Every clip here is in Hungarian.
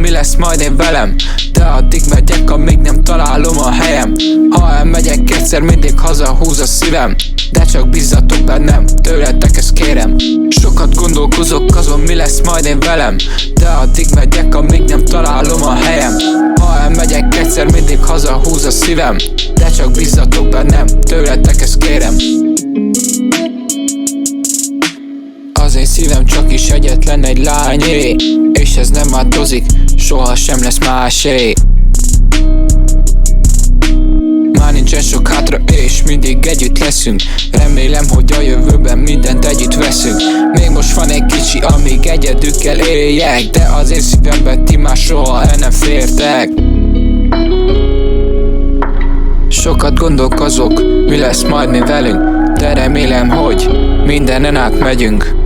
mi lesz majd én velem. De addig megyek, amíg nem találom a helyem. Ha elmegyek egyszer, mindig hazahúz a szívem. De csak bízzatok bennem, tőletek ezt kérem. Sokat gondolkozok azon, mi lesz majd én velem. De addig megyek, amíg nem találom a helyem. Ha elmegyek egyszer, mindig hazahúz a szívem. De csak bízzatok bennem, tőletek ezt kérem. Az én szívem csak is egyetlen egy lányé, és ez nem változik, soha sem lesz másé. Már nincsen sok hátra, és mindig együtt leszünk. Remélem, hogy a jövőben mindent együtt veszünk. Még most van egy kicsi, amíg egyedül kell éljek. De az én szívemben ti már soha el nem fértek. Sokat gondolkozok, mi lesz majd mi velünk. De remélem, hogy mindenen átmegyünk.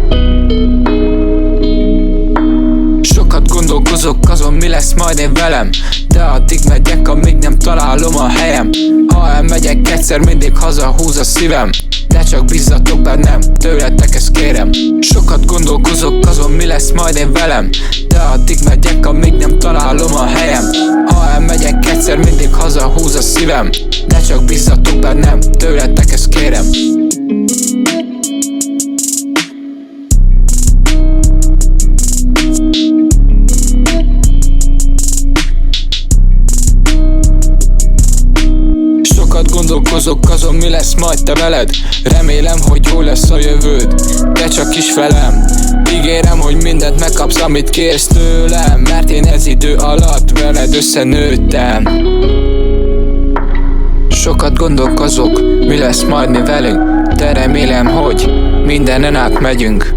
Sokat gondolkozok azon, mi lesz majd én velem. De addig megyek, amíg nem találom a helyem. Ha elmegyek egyszer, mindig hazahúz a szívem. De csak bízzatok bennem, tőletek ezt kérem. Sokat gondolkozok azon, mi lesz majd én velem. De addig megyek, amíg nem találom a helyem. Ha elmegyek egyszer, mindig hazahúz a szívem. De csak bízzatok bennem, tőletek ezt kérem. Gondolkozok azon, mi lesz majd te veled. Remélem, hogy jó lesz a jövőd, de csak is velem. Ígérem, hogy mindent megkapsz, amit kérsz tőlem. Mert én ez idő alatt veled összenőttem. Sokat gondolkozok, mi lesz majd mi velünk. De remélem, hogy mindenen átmegyünk.